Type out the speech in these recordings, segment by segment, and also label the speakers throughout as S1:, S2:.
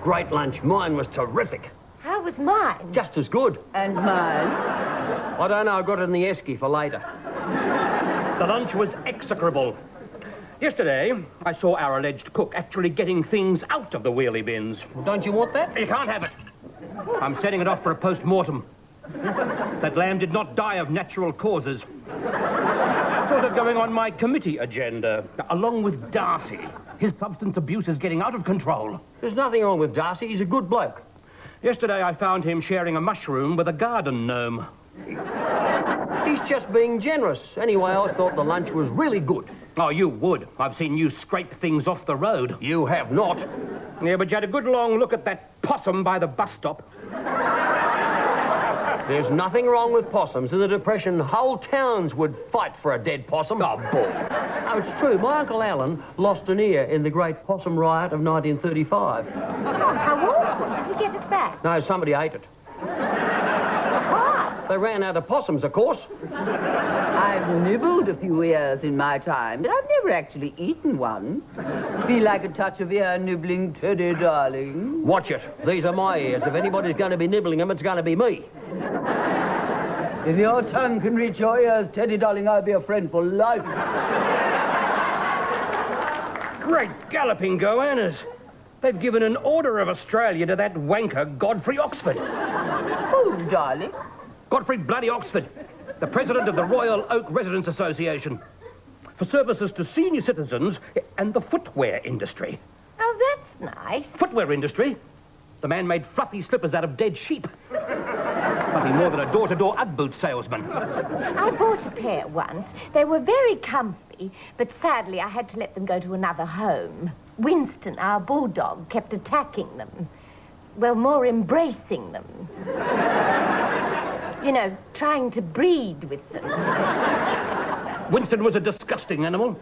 S1: Great lunch. Mine was terrific.
S2: How was mine?
S1: Just as good.
S3: And mine?
S1: I don't know, I got it in the esky for later.
S4: The lunch was execrable. Yesterday, I saw our alleged cook actually getting things out of the wheelie bins.
S1: Don't you want that?
S4: You can't have it. I'm setting it off for a post-mortem. That lamb did not die of natural causes. Sort of going on my committee agenda, along with Darcy. His substance abuse is getting out of control.
S1: There's nothing wrong with Darcy. He's a good bloke.
S4: Yesterday, I found him sharing a mushroom with a garden gnome.
S1: He's just being generous. Anyway, I thought the lunch was really good.
S4: Oh, you would. I've seen you scrape things off the road.
S1: You have not.
S4: Yeah, but you had a good long look at that possum by the bus stop.
S1: There's nothing wrong with possums. In the Depression, whole towns would fight for a dead possum.
S4: Oh, bull.
S1: Oh, it's true. My Uncle Alan lost an ear in the Great Possum Riot of 1935.
S2: Oh, how awful. Did he get it back?
S1: No, somebody ate it.
S2: Why?
S1: They ran out of possums, of course.
S3: I've nibbled a few ears in my time, but I've never actually eaten one. Feel like a touch of ear nibbling, Teddy, darling.
S1: Watch it. These are my ears. If anybody's going to be nibbling them, it's going to be me.
S3: If your tongue can reach your ears, Teddy, darling, I'll be a friend for life.
S4: Great galloping goannas. They've given an Order of Australia to that wanker Godfrey Oxford.
S3: Who, darling?
S4: Godfrey bloody Oxford, the president of the Royal Oak Residents Association, for services to senior citizens and the footwear industry.
S2: Oh, that's nice.
S4: Footwear industry? The man made fluffy slippers out of dead sheep. Nothing more than a door-to-door Ugg boot salesman.
S2: I bought a pair once. They were very comfy, but sadly I had to let them go to another home. Winston, our bulldog, kept attacking them. Well, more embracing them. You know, trying to breed with them.
S4: Winston was a disgusting animal.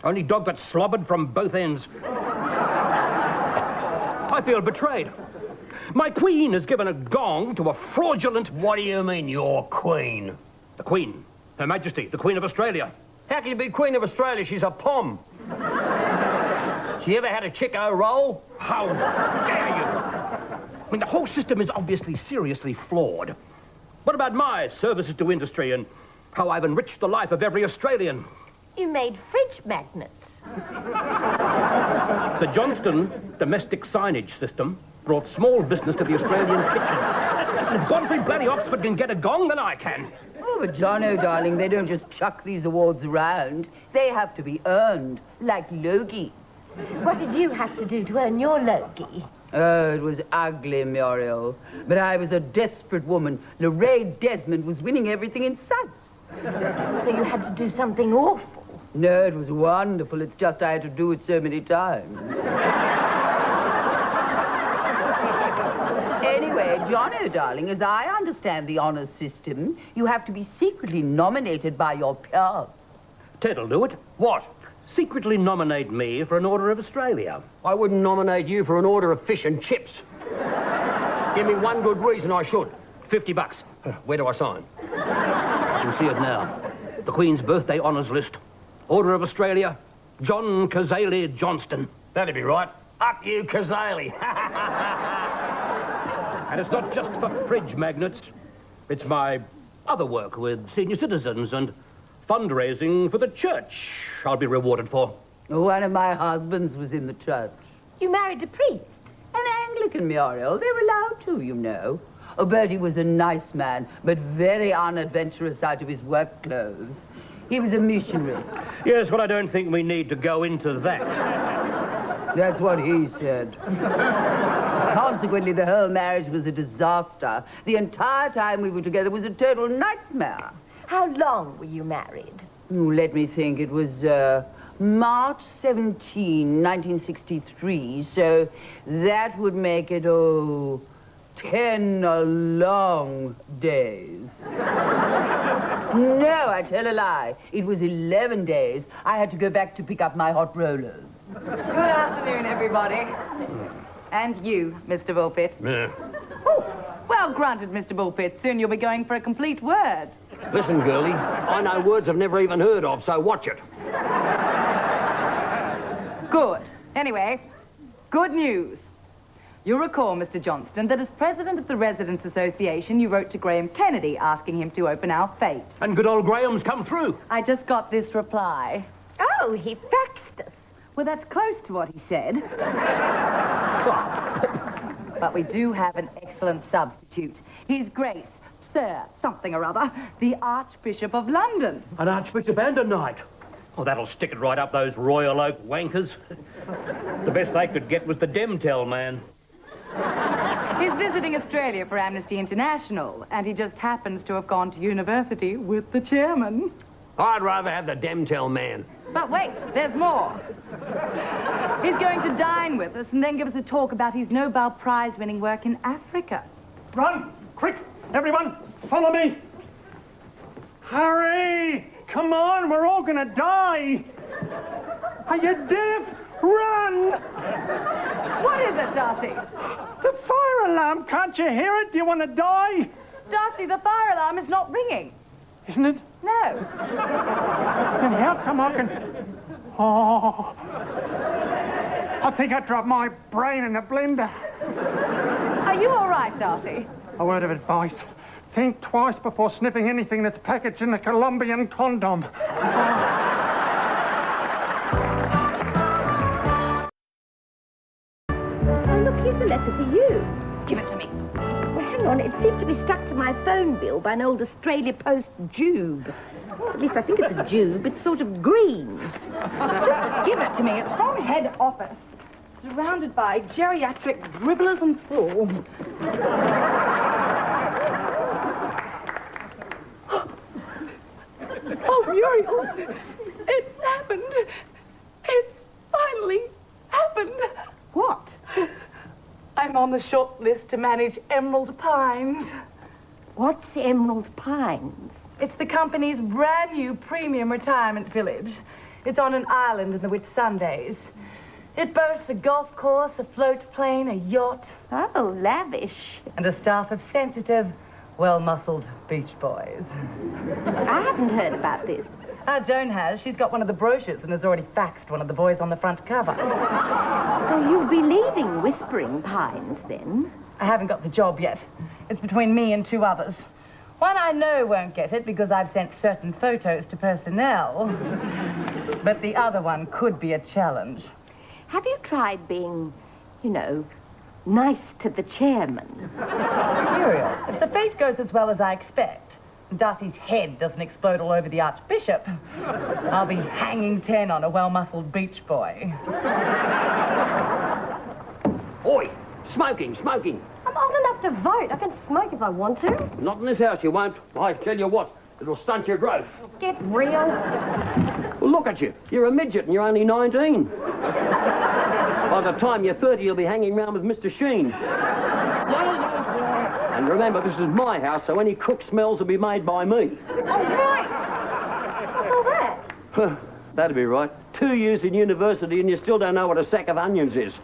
S4: Only dog that slobbered from both ends. I feel betrayed. My queen has given a gong to a fraudulent...
S1: What do you mean, your queen?
S4: The Queen. Her Majesty, the Queen of Australia.
S1: How can you be Queen of Australia? She's a pom. She ever had a Chico roll?
S4: How dare you? I mean, the whole system is obviously seriously flawed. What about my services to industry and how I've enriched the life of every Australian?
S2: You made fridge magnets.
S4: The Johnston domestic signage system brought small business to the Australian kitchen. And if Godfrey bloody Oxford can get a gong, then I can.
S3: Oh, but Jono, darling, they don't just chuck these awards around. They have to be earned, like Logie.
S2: What did you have to do to earn your Logie?
S3: Oh, it was ugly, Muriel. But I was a desperate woman. Lorraine Desmond was winning everything in sight.
S2: So you had to do something awful.
S3: No, it was wonderful. It's just I had to do it so many times. Anyway, Jono, darling, as I understand the honours system, you have to be secretly nominated by your peers.
S4: Ted'll do it.
S1: What?
S4: Secretly nominate me for an Order of Australia.
S1: I wouldn't nominate you for an order of fish and chips. Give me one good reason I should.
S4: $50.
S1: Where do I sign?
S4: I can see it now. The Queen's birthday honours list. Order of Australia, John Kazali Johnston.
S1: That'd be right. Up you, Kazali.
S4: And it's not just for fridge magnets. It's my other work with senior citizens and fundraising for the church I'll be rewarded for.
S3: One of my husbands was in the church.
S2: You married a priest?
S3: An Anglican, Muriel. They're allowed to, you know. Oh, Bertie was a nice man, but very unadventurous out of his work clothes. He was a missionary.
S4: Yes, well, I don't think we need to go into that.
S3: That's what he said. Consequently, the whole marriage was a disaster. The entire time we were together was a total nightmare.
S2: How long were you married?
S3: Oh, let me think. It was March 17, 1963, so that would make it, 10 long days. No, I tell a lie. It was 11 days. I had to go back to pick up my hot rollers.
S5: Good afternoon, everybody. And you, Mr. Bullpitt.
S1: Yeah.
S5: Oh, well, granted, Mr. Bullpitt, soon you'll be going for a complete word.
S1: Listen, girlie, I know words I've never even heard of, so watch it.
S5: Good. Anyway, good news. You'll recall, Mr. Johnston, that as president of the Residents Association, you wrote to Graham Kennedy asking him to open our fate.
S4: And good old Graham's come through.
S5: I just got this reply.
S2: Oh, he faxed us.
S5: Well, that's close to what he said. But we do have an excellent substitute. His Grace, Sir something or other, the Archbishop of London.
S4: An Archbishop and a knight. Oh, that'll stick it right up those Royal Oak wankers. The best they could get was the Demtel man.
S5: He's visiting Australia for Amnesty International, and he just happens to have gone to university with the chairman.
S1: I'd rather have the Demtel man.
S5: But wait, there's more. He's going to dine with us and then give us a talk about his Nobel Prize-winning work in Africa.
S6: Run! Quick! Everyone, follow me! Hurry! Come on, we're all gonna die! Are you deaf? Run!
S5: What is it, Darcy?
S6: The fire alarm, can't you hear it? Do you want to die?
S5: Darcy, the fire alarm is not ringing.
S6: Isn't it?
S5: No.
S6: Then how come I can... Oh... I think I dropped my brain in a blender.
S5: Are you all right, Darcy?
S6: A word of advice. Think twice before sniffing anything that's packaged in a Colombian condom.
S2: Oh, look, here's a letter for you. Give it to me. Well, hang on, it seems to be stuck to my phone bill by an old Australia Post jube. At least I think it's a jube. It's sort of green.
S7: Just give it to me. It's from head office. Surrounded by geriatric dribblers and fools. Oh, Muriel, it's happened. It's finally happened.
S2: What?
S7: I'm on the short list to manage Emerald Pines.
S2: What's Emerald Pines?
S7: It's the company's brand new premium retirement village. It's on an island in the Whitsundays. It boasts a golf course, a float plane, a yacht.
S2: Oh, lavish.
S5: And a staff of sensitive, well-muscled beach boys.
S2: I haven't heard about this.
S5: Joan has. She's got one of the brochures and has already faxed one of the boys on the front cover.
S2: So you'll be leaving Whispering Pines, then?
S5: I haven't got the job yet. It's between me and two others. One I know won't get it because I've sent certain photos to personnel. But the other one could be a challenge.
S2: Have you tried being, you know, nice to the chairman?
S5: Muriel, if the fate goes as well as I expect, and Darcy's head doesn't explode all over the Archbishop, I'll be hanging 10 on a well-muscled beach boy.
S1: Oi! Smoking, smoking.
S8: I'm old enough to vote. I can smoke if I want to.
S1: Not in this house, you won't. I tell you what, it'll stunt your growth.
S8: Get real.
S1: Well, look at you. You're a midget and you're only 19. By the time you're 30, you'll be hanging around with Mr. Sheen. And remember, this is my house, so any cook smells will be made by me.
S8: Oh, right. What's all that?
S1: That'd be right. 2 years in university and you still don't know what a sack of onions is.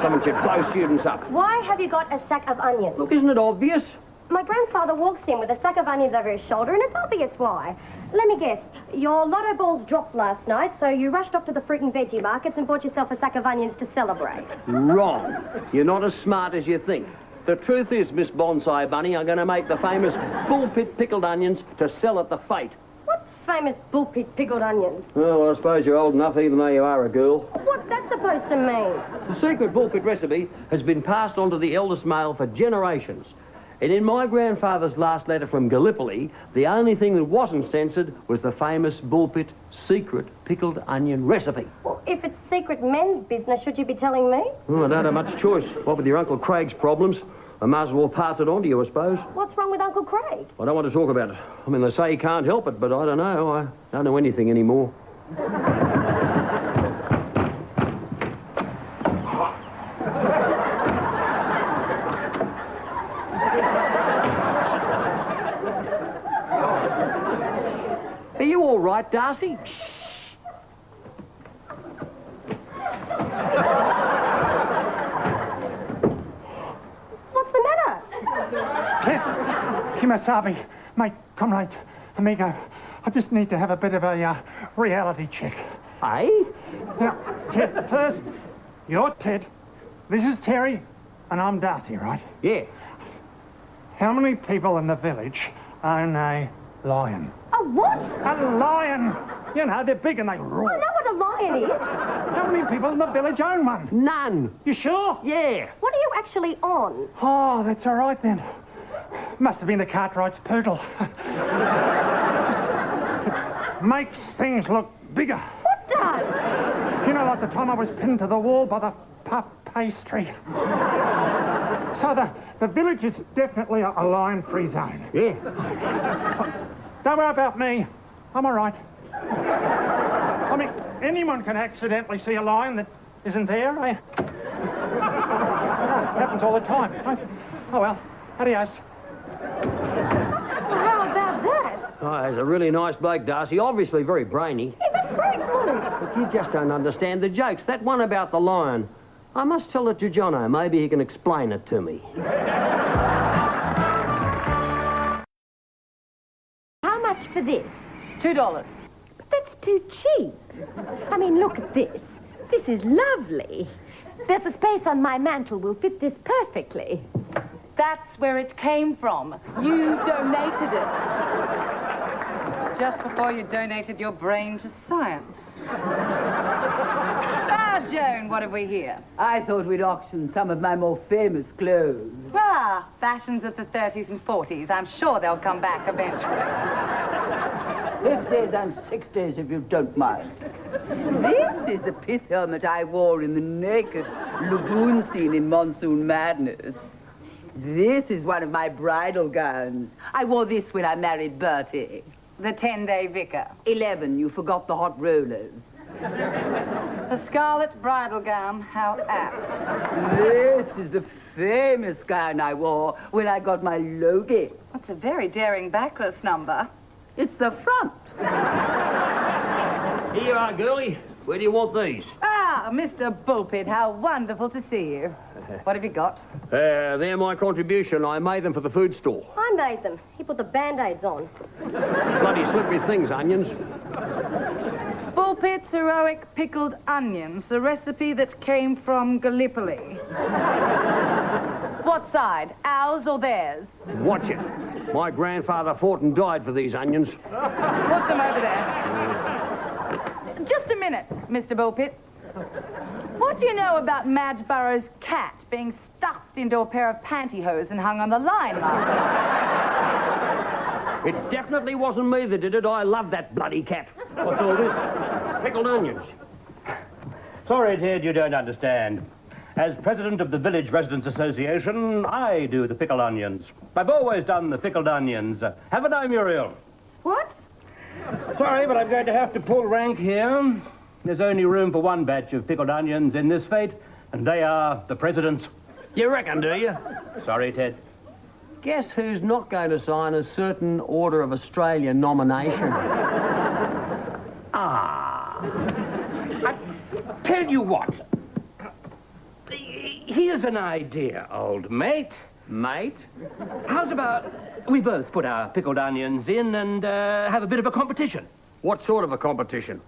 S1: Something should blow students up.
S8: Why have you got a sack of onions?
S1: Look, isn't it obvious?
S8: My grandfather walks in with a sack of onions over his shoulder, and it's obvious why. Let me guess. Your lotto balls dropped last night, so you rushed off to the fruit and veggie markets and bought yourself a sack of onions to celebrate.
S1: Wrong. You're not as smart as you think. The truth is, Miss Bonsai Bunny, I'm going to make the famous Bullpitt pickled onions to sell at the fete.
S8: What famous Bullpitt pickled onions?
S1: Well, I suppose you're old enough, even though you are a girl.
S8: What's that supposed to mean?
S1: The secret Bullpitt recipe has been passed on to the eldest male for generations. And in my grandfather's last letter from Gallipoli, the only thing that wasn't censored was the famous Bullpitt secret pickled onion recipe.
S8: Well, if it's secret men's business, should you be telling me?
S1: Well, I don't have much choice. What with your Uncle Craig's problems, I might as well pass it on to you, I suppose.
S8: What's wrong with Uncle Craig?
S1: I don't want to talk about it. I mean, they say he can't help it, but I don't know. I don't know anything anymore. Are you all right, Darcy? Shh.
S8: What's the matter?
S6: Kimasabi, mate, comrade, amigo, I just need to have a bit of a reality check.
S1: Eh?
S6: Now, Ted, first, you're Ted. This is Terry. And I'm Darcy, right?
S1: Yeah.
S6: How many people in the village own a lion?
S8: A what?
S6: A lion! You know, they're big and they roar.
S8: I know what a lion is.
S6: How many people in the village own one?
S1: None.
S6: You sure?
S1: Yeah.
S8: What are you actually on?
S6: Oh, that's all right then. Must have been the Cartwright's poodle. Just makes things look bigger.
S8: What does?
S6: You know, like the time I was pinned to the wall by the puff pastry. So the village is definitely a lion-free zone.
S1: Yeah.
S6: Don't worry about me. I'm all right. I mean, anyone can accidentally see a lion that isn't there. It happens all the time. Oh, well. Adios.
S8: How about that?
S1: Oh, he's a really nice bloke, Darcy. Obviously very brainy.
S8: He's a fruit loop.
S1: But you just don't understand the jokes. That one about the lion. I must tell it to Jono. Maybe he can explain it to me.
S2: How much for this?
S5: $2.
S2: But that's too cheap. I mean, look at this. This is lovely. There's a space on my mantel will fit this perfectly.
S5: That's where it came from. You donated it. Just before you donated your brain to science. Now, Joan, what have we here?
S3: I thought we'd auction some of my more famous clothes.
S5: Ah, fashions of the 30s and 40s. I'm sure they'll come back eventually.
S3: 50s and 60s, if you don't mind. This is the pith helmet I wore in the naked lagoon scene in Monsoon Madness. This is one of my bridal gowns. I wore this when I married Bertie.
S5: The 10-day vicar.
S3: 11, you forgot the hot rollers.
S5: The scarlet bridal gown, how apt.
S3: This is the famous gown I wore when I got my Logie.
S5: That's a very daring backless number.
S3: It's the front.
S1: Here you are, girlie. Where do you want these?
S5: Ah, Mr. Bullpitt, how wonderful to see you. What have you got?
S1: They're my contribution. I made them for the food store.
S8: I made them. He put the Band-Aids on.
S1: Bloody slippery things, onions.
S5: Bullpitt's heroic pickled onions, a recipe that came from Gallipoli. What side, ours or theirs?
S1: Watch it. My grandfather fought and died for these onions.
S5: Put them over there. Just a minute, Mr. Bullpitt. What do you know about Madge Burroughs' cat being stuffed into a pair of pantyhose and hung on the line last night?
S1: It definitely wasn't me that did it. I love that bloody cat. What's all this? Pickled onions.
S4: Sorry, Ted, you don't understand. As president of the Village Residents Association, I do the pickled onions. I've always done the pickled onions. Haven't I, Muriel?
S5: What?
S4: Sorry, but I'm going to have to pull rank here. There's only room for one batch of pickled onions in this fete, and they are the president's.
S1: You reckon, do you?
S4: Sorry, Ted.
S1: Guess who's not going to sign a certain Order of Australia nomination?
S4: I tell you what. Here's an idea, old mate.
S1: Mate?
S4: How's about we both put our pickled onions in and have a bit of a competition?
S1: What sort of a competition?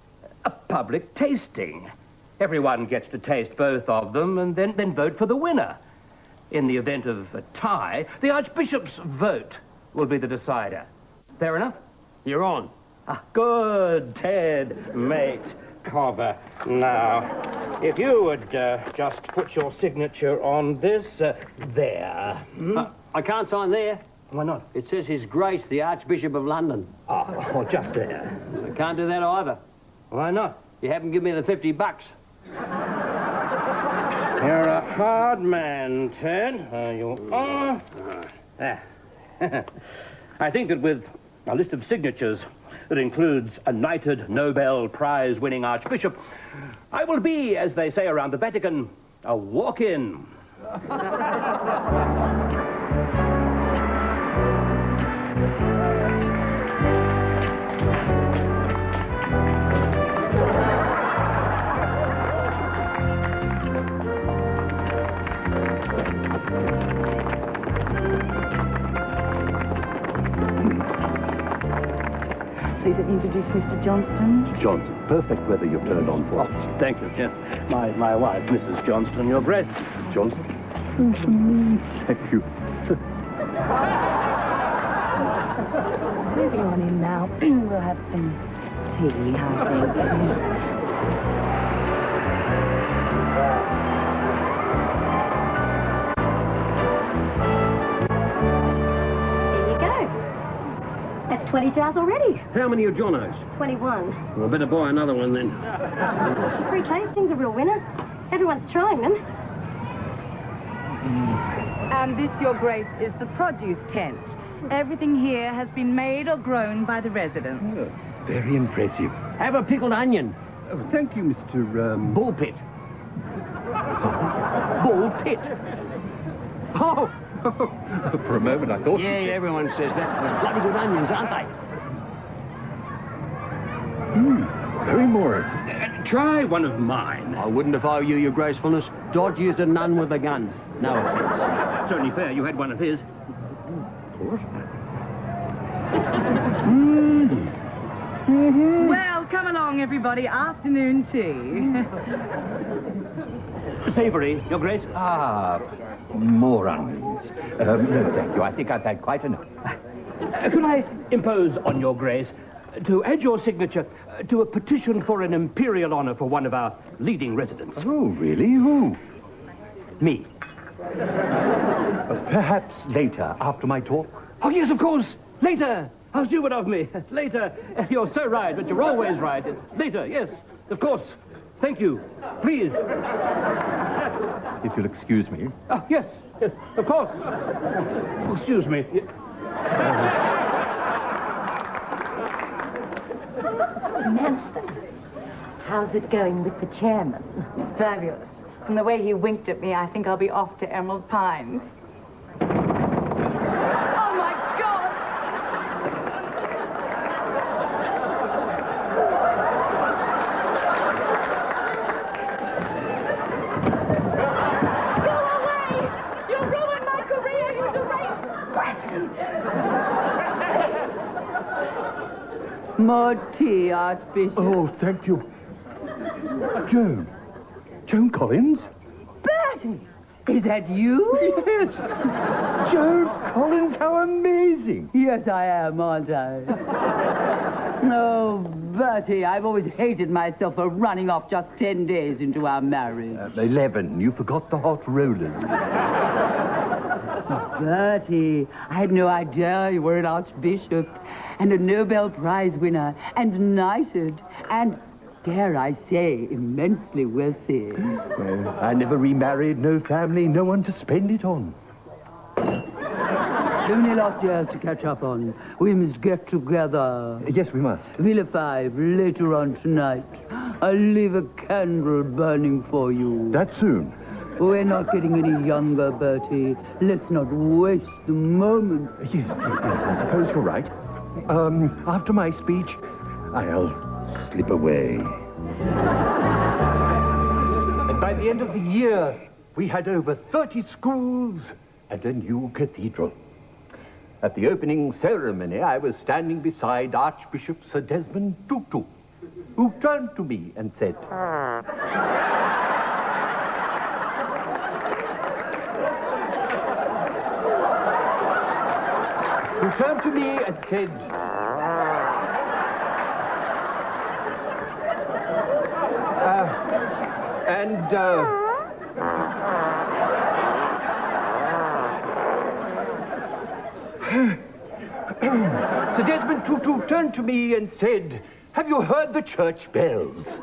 S4: A public tasting. Everyone gets to taste both of them and then vote for the winner. In the event of a tie, the Archbishop's vote will be the decider. Fair enough?
S1: You're on.
S4: Ah, good, Ted, mate. Cover. Now, if you would just put your signature on this, there.
S1: I can't sign there.
S4: Why not?
S1: It says His Grace, the Archbishop of London.
S4: Oh, just there.
S1: I can't do that either.
S4: Why not?
S1: You haven't given me the $50.
S4: You're a hard man, Ted. You are. I think that with a list of signatures that includes a knighted Nobel Prize-winning Archbishop, I will be, as they say around the Vatican, a walk-in.
S5: Please introduce Mr. Johnston.
S4: Johnson, perfect weather you've turned on for us. Thank you, yes. My wife, Mrs. Johnston, your breath. Johnson?
S9: Thank you.
S7: Moving on in now. We'll have some tea, I think.
S8: There you go. That's 20 jars already.
S1: How many are Jono's?
S8: 21.
S1: Well, I better buy another one then.
S8: Free tasting's a real winner. Everyone's trying them.
S5: And this, Your Grace, is the produce tent. Everything here has been made or grown by the residents.
S9: Oh, very impressive.
S1: Have a pickled onion.
S9: Oh, thank you, Mr.
S1: Bullpitt. Bullpitt. Oh!
S9: For a moment, I thought...
S1: Yeah, everyone says that. They're bloody good onions, aren't they?
S9: Very moral.
S4: Try one of mine.
S1: I wouldn't if I were you, Your Gracefulness. Dodgy as a nun with a gun. No offence.
S4: It's only fair you had one of his.
S5: Well, come along, everybody. Afternoon tea.
S4: Savoury, Your Grace.
S9: Ah, more onions. No, thank you. I think I've had quite enough.
S4: Could I impose on Your Grace to add your signature to a petition for an imperial honour for one of our leading residents?
S9: Oh, really? Who?
S4: Me.
S9: Perhaps later, after my talk.
S4: Oh, yes, of course. Later. How stupid of me. Later. You're so right, but you're always right. Later, yes, of course. Thank you. Please.
S9: If you'll excuse me.
S4: Oh, yes, yes, of course. Oh, excuse me.
S2: Samantha, how's it going with the chairman?
S5: Fabulous. From the way he winked at me, I think I'll be off to Emerald Pines. Oh, my God! Go away! You ruined my career, you deranged brat!
S3: More tea, Archbishop.
S9: Oh, thank you. Joan. Joan Collins?
S3: Bertie! Is that you?
S9: Yes! Joan Collins, how amazing!
S3: Yes, I am, aren't I? Oh, Bertie, I've always hated myself for running off just 10 days into our marriage.
S9: 11. You forgot the hot rollers.
S3: Bertie, I had no idea you were an archbishop and a Nobel Prize winner and knighted and, dare I say, immensely wealthy.
S9: Well, I never remarried, no family, no one to spend it on.
S3: Only lost years to catch up on. We must get together.
S9: Yes, we must.
S3: Villa 5, later on tonight. I'll leave a candle burning for you.
S9: That soon?
S3: We're not getting any younger, Bertie. Let's not waste the moment.
S9: Yes, I suppose you're right. After my speech, I'll slip away. And by the end of the year, we had over 30 schools and a new cathedral. At the opening ceremony, I was standing beside Archbishop Sir Desmond Tutu, who turned to me and said, Sir Desmond Tutu turned to me and said, "Have you heard the church bells?"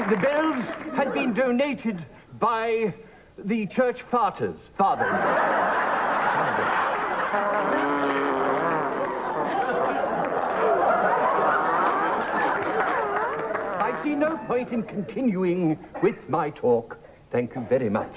S9: The bells had been donated by the church fathers. I see no point in continuing with my talk. Thank you very much.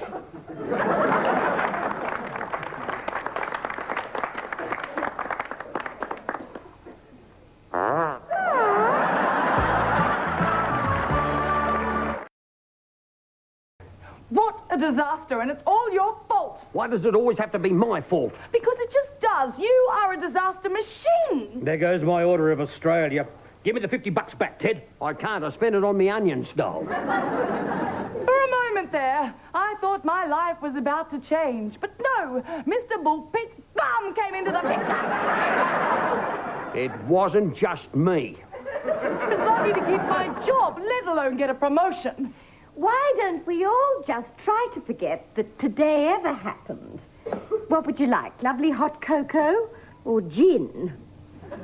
S5: What a disaster, and it's all your fault.
S1: Why does it always have to be my fault?
S5: Because it just does. You are a disaster machine.
S4: There goes my Order of Australia. Give me the $50 back, Ted.
S1: I can't. I spent it on me onion stove.
S5: For a moment there, I thought my life was about to change. But no, Mr. Bullpitt's bum came into the picture.
S1: It wasn't just me.
S5: It's lucky to keep my job, let alone get a promotion.
S2: Why don't we all just try to forget that today ever happened? What would you like? Lovely hot cocoa or gin? I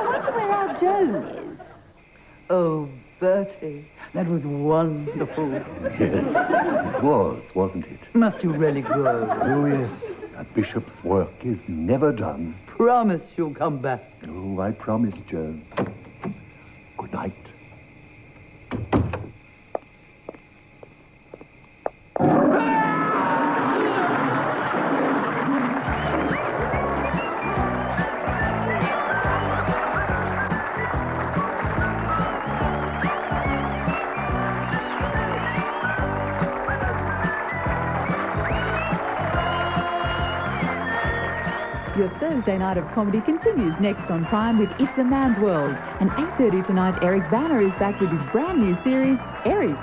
S2: wonder where our Joan is.
S3: Oh, Bertie, that was wonderful.
S9: Yes, it was, wasn't it?
S3: Must you really go?
S9: Oh, yes. A bishop's work is never done.
S3: Promise you'll come back.
S9: Oh, I promise, Joan. Good night.
S10: Your Thursday night of comedy continues next on Prime with It's a Man's World. And 8:30 tonight, Eric Banner is back with his brand new series, Eric.